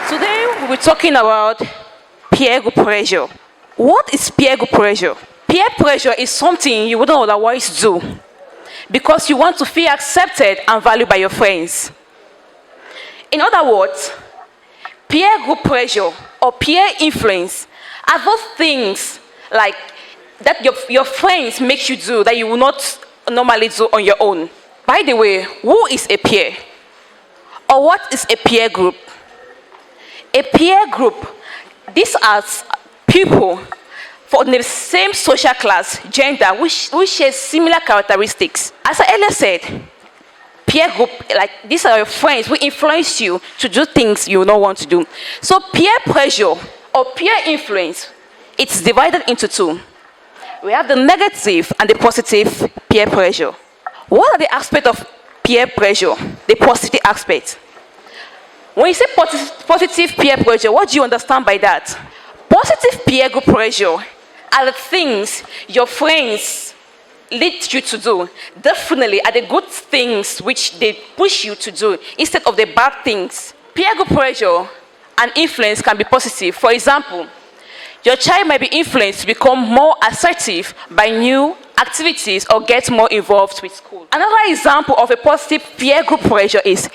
Today we'll be talking about peer group pressure. What is peer group pressure? Peer pressure is something you wouldn't otherwise do because you want to feel accepted and valued by your friends. In other words, peer group pressure or peer influence are those things like that your friends make you do that you will not normally do on your own. By the way, who is a peer? Or what is a peer group? A peer group, these are people from the same social class, gender, which share similar characteristics. As I earlier said, peer group, like these are your friends who influence you to do things you don't want to do. So peer pressure or peer influence, it's divided into two. We have the negative and the positive peer pressure. What are the aspects of peer pressure? The positive aspect. When you say positive peer pressure, what do you understand by that? Positive peer group pressure are the things your friends lead you to do. Definitely are the good things which they push you to do instead of the bad things. Peer group pressure and influence can be positive. For example, your child might be influenced to become more assertive by new activities or get more involved with school. Another example of a positive peer group pressure is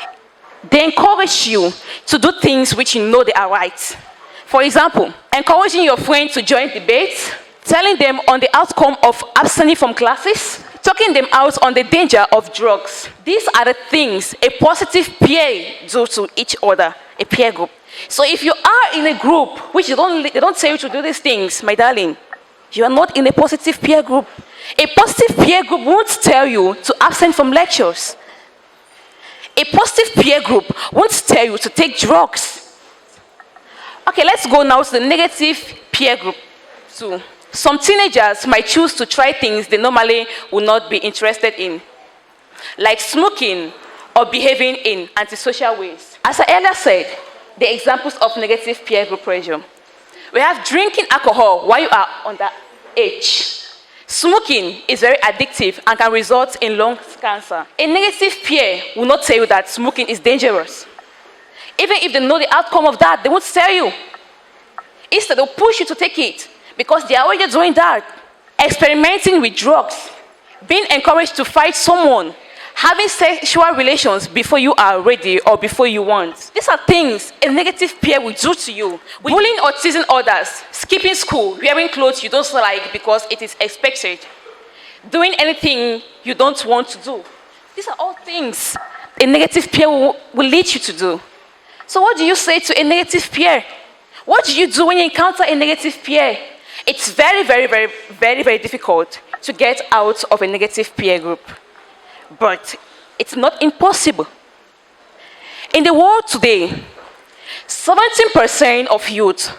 they encourage you to do things which you know they are right. For example, encouraging your friend to join debates, telling them on the outcome of abstaining from classes, talking them out on the danger of drugs. These are the things a positive peer do to each other, a peer group. So if you are in a group which they don't tell you to do these things, my darling, you are not in a positive peer group. A positive peer group won't tell you to abstain from lectures. A positive peer group won't tell you to take drugs. Okay, let's go now to the negative peer group too. Some teenagers might choose to try things they normally would not be interested in, like smoking or behaving in antisocial ways. As I earlier said, the examples of negative peer group pressure. We have drinking alcohol while you are underage. Smoking is very addictive and can result in lung cancer. A negative peer will not tell you that smoking is dangerous. Even if they know the outcome of that, they won't tell you. Instead, they'll push you to take it because they are already doing that. Experimenting with drugs, being encouraged to fight someone, having sexual relations before you are ready or before you want. These are things a negative peer will do to you. Bullying or teasing others, skipping school, wearing clothes you don't like because it is expected, doing anything you don't want to do. These are all things a negative peer will lead you to do. So what do you say to a negative peer? What do you do when you encounter a negative peer? It's very, very, very, very, very difficult to get out of a negative peer group. But it's not impossible. In the world today, 17% of youth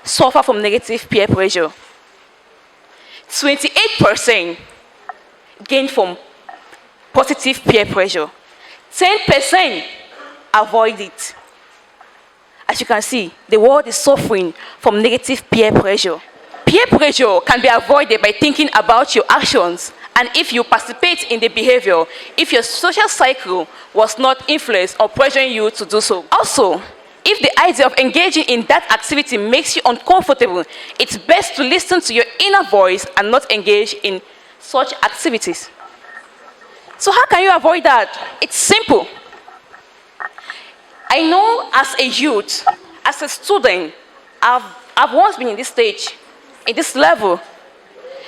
suffer from negative peer pressure. 28% gain from positive peer pressure. 10% avoid it. As you can see, the world is suffering from negative peer pressure. Peer pressure can be avoided by thinking about your actions and if you participate in the behavior, if your social cycle was not influenced or pressuring you to do so. Also, if the idea of engaging in that activity makes you uncomfortable, it's best to listen to your inner voice and not engage in such activities. So how can you avoid that? It's simple. I know as a youth, as a student, I've once been in this stage, in this level.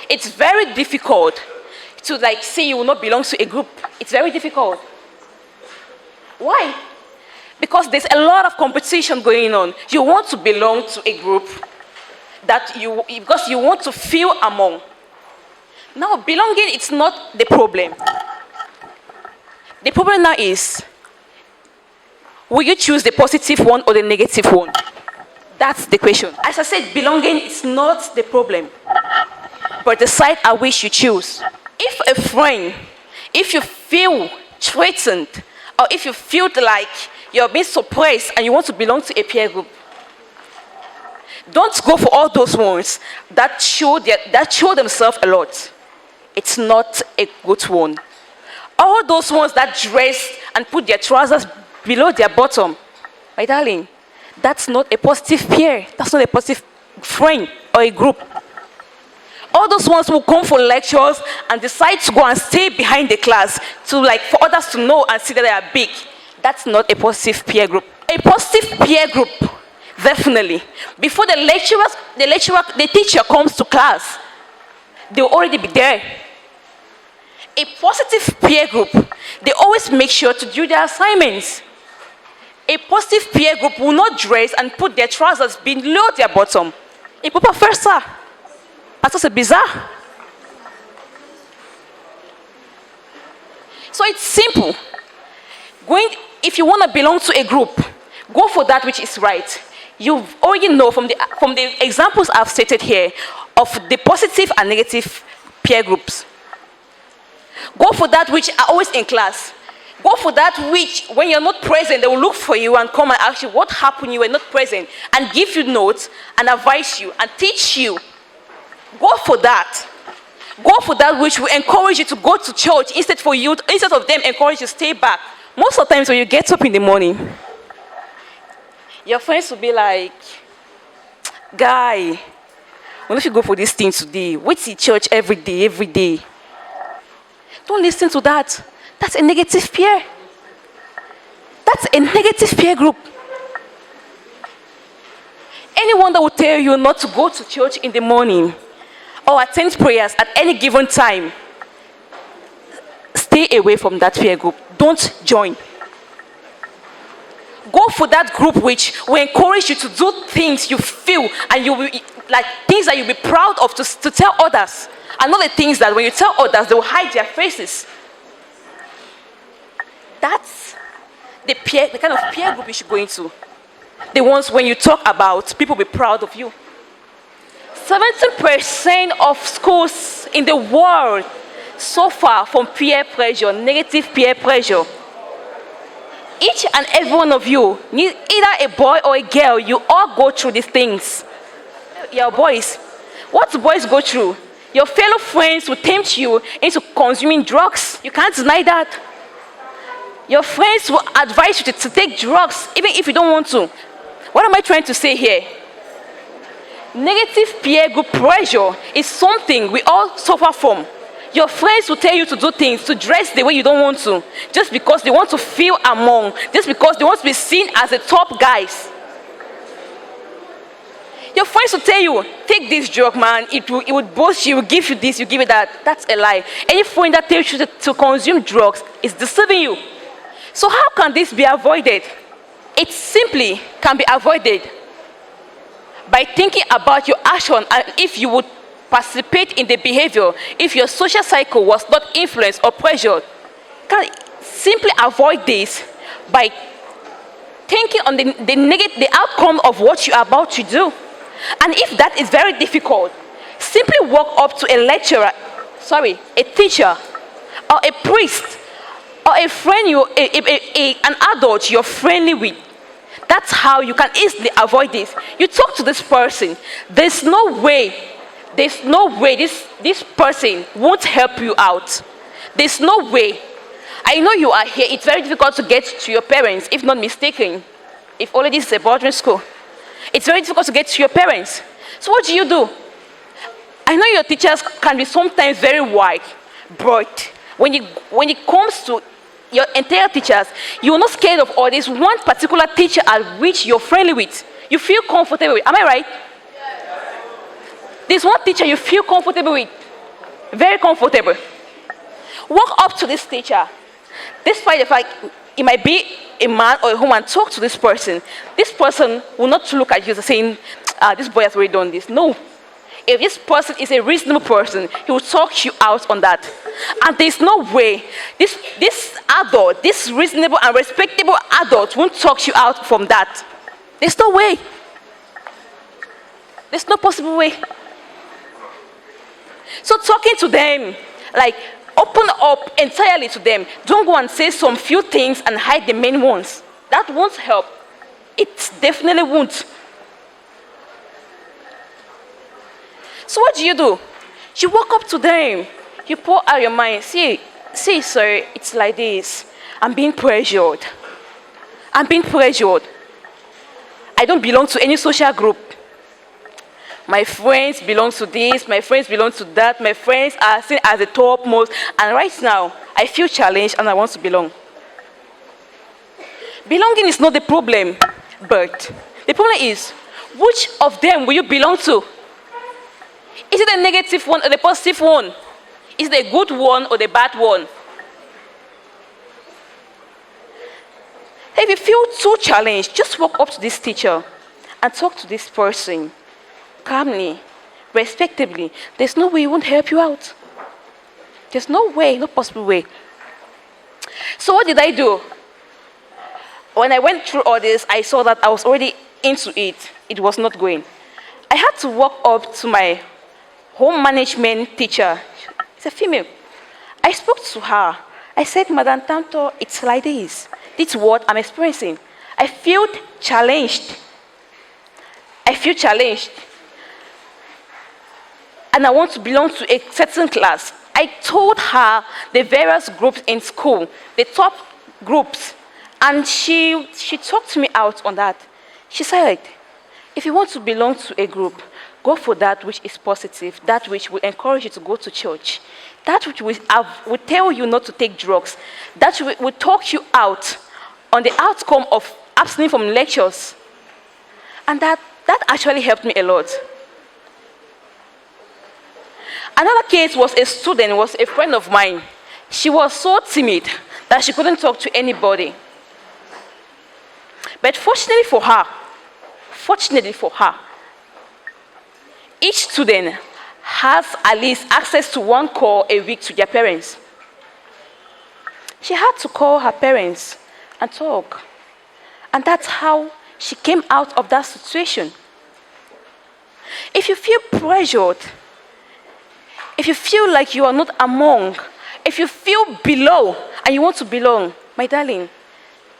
It's very difficult to say you will not belong to a group. It's very difficult. Why? Because there's a lot of competition going on. You want to belong to a group because you want to feel among. Now, belonging is not the problem. The problem now is, will you choose the positive one or the negative one? That's the question. As I said, belonging is not the problem, but the side at which you choose. If a friend, if you feel threatened, or if you feel like you're being suppressed and you want to belong to a peer group, don't go for all those ones that show themselves a lot. It's not a good one. All those ones that dress and put their trousers below their bottom, my darling, That's not a positive peer. That's not a positive friend or a group. All those ones who come for lectures and decide to go and stay behind the class to for others to know and see that they are big. That's not a positive peer group. A positive peer group, definitely. Before the teacher comes to class, they'll already be there. A positive peer group, they always make sure to do their assignments. A positive peer group will not dress and put their trousers below their bottom. A proper versa. That's also bizarre. So it's simple. If you want to belong to a group, go for that which is right. You already know from the examples I've stated here of the positive and negative peer groups. Go for that which are always in class. Go for that which, when you're not present, they will look for you and come and ask you what happened, you were not present, and give you notes and advise you and teach you. Go for that. Go for that which will encourage you to go to church instead of them encourage you to stay back. Most of the times when you get up in the morning, your friends will be like, guy, why don't you go for this thing today? Wait till church every day. Don't listen to that. That's a negative peer. That's a negative peer group. Anyone that will tell you not to go to church in the morning or attend prayers at any given time, stay away from that peer group. Don't join. Go for that group which will encourage you to do things you feel and you will, things that you'll be proud of to tell others. And not the things that when you tell others, they will hide their faces. That's the kind of peer group you should go into. The ones when you talk about, people will be proud of you. 70% of schools in the world suffer from peer pressure, negative peer pressure. Each and every one of you, either a boy or a girl, you all go through these things. Your boys, what do boys go through? Your fellow friends will tempt you into consuming drugs. You can't deny that. Your friends will advise you to take drugs, even if you don't want to. What am I trying to say here? Negative peer group pressure is something we all suffer from. Your friends will tell you to do things, to dress the way you don't want to, just because they want to feel among, just because they want to be seen as the top guys. Your friends will tell you, take this drug, man, it would boost you, it will give you this, you give it that. That's a lie. Any friend that tells you to consume drugs is deceiving you. So how can this be avoided? It simply can be avoided by thinking about your action and if you would participate in the behavior, if your social cycle was not influenced or pressured. Can simply avoid this by thinking on the outcome of what you are about to do. And if that is very difficult, simply walk up to a teacher, or a priest, or a friend, an adult you're friendly with. That's how you can easily avoid this. You talk to this person. There's no way this person won't help you out. There's no way. I know you are here. It's very difficult to get to your parents, if not mistaken. If only this is a boarding school. It's very difficult to get to your parents. So what do? I know your teachers can be sometimes very wide, but when it comes to your entire teachers, you're not scared of all this one particular teacher at which you're friendly with. You feel comfortable with. Am I right? There's one teacher you feel comfortable with. Very comfortable. Walk up to this teacher. Despite the fact it might be a man or a woman, talk to this person. This person will not look at you saying, this boy has already done this. No. If this person is a reasonable person, he will talk you out on that. And there's no way this adult, this reasonable and respectable adult won't talk you out from that. There's no way. There's no possible way. So talking to them, open up entirely to them. Don't go and say some few things and hide the main ones. That won't help. It definitely won't. So what do? You walk up to them. You pour out your mind. See, sir, it's like this. I'm being pressured. I don't belong to any social group. My friends belong to this, my friends belong to that, my friends are seen as the topmost, and right now, I feel challenged and I want to belong. Belonging is not the problem, but the problem is, which of them will you belong to? Is it the negative one or the positive one? Is it the good one or the bad one? If you feel too challenged, just walk up to this teacher and talk to this person calmly, respectably. There's no way he won't help you out. There's no way, no possible way. So what did I do? When I went through all this, I saw that I was already into it. It was not going. I had to walk up to my home management teacher. It's a female. I spoke to her. I said, Madam Tanto, it's like this. This is what I'm experiencing. I feel challenged. I feel challenged. And I want to belong to a certain class. I told her the various groups in school, the top groups, and she talked to me out on that. She said, if you want to belong to a group, go for that which is positive, that which will encourage you to go to church, that which will tell you not to take drugs, that will talk you out on the outcome of abstaining from lectures. And that actually helped me a lot. Another case was a student, was a friend of mine. She was so timid that she couldn't talk to anybody. But fortunately for her, each student has at least access to one call a week to their parents. She had to call her parents and talk. And that's how she came out of that situation. If you feel pressured, if you feel like you are not among, if you feel below and you want to belong, my darling,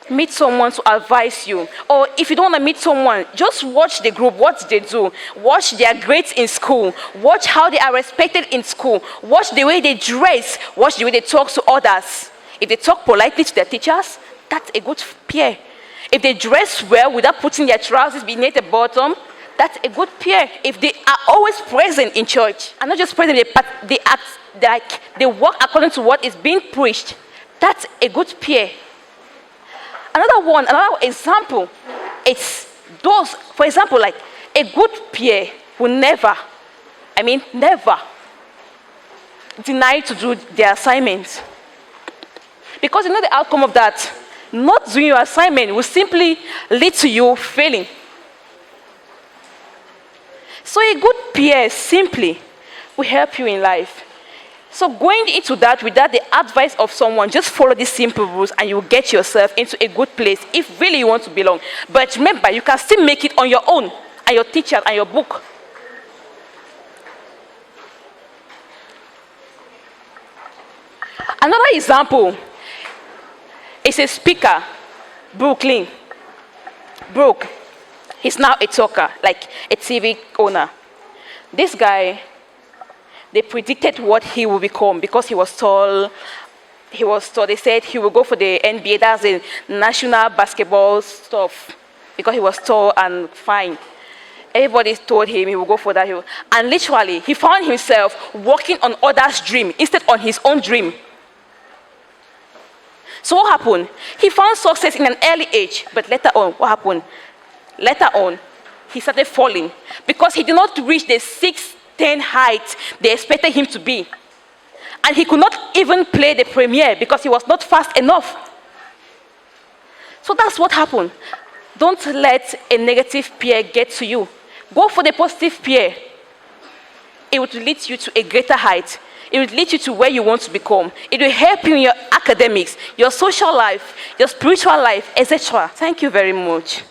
meet someone to advise you. Or if you don't want to meet someone, just watch the group, what they do. Watch their grades in school. Watch how they are respected in school. Watch the way they dress. Watch the way they talk to others. If they talk politely to their teachers, that's a good peer. If they dress well without putting their trousers beneath the bottom, that's a good peer. If they are always present in church, and not just present, but they act like they work according to what is being preached, that's a good peer. Another example, it's those, for example, like a good peer will never deny to do their assignments. Because you know the outcome of that. Not doing your assignment will simply lead to you failing. So a good peer simply will help you in life. So going into that without the advice of someone, just follow these simple rules and you will get yourself into a good place if really you want to belong. But remember, you can still make it on your own and your teacher and your book. Another example is a speaker, Brooke. He's now a talker, like a TV owner. This guy, they predicted what he will become because he was tall. They said he will go for the NBA, that's the national basketball stuff, because he was tall and fine. Everybody told him he will go for that. And literally, he found himself working on others' dream instead on his own dream. So what happened? He found success in an early age, but later on, what happened? Later on, he started falling because he did not reach the 6'10" height they expected him to be. And he could not even play the premiere because he was not fast enough. So that's what happened. Don't let a negative peer get to you. Go for the positive peer. It will lead you to a greater height. It will lead you to where you want to become. It will help you in your academics, your social life, your spiritual life, etc. Thank you very much.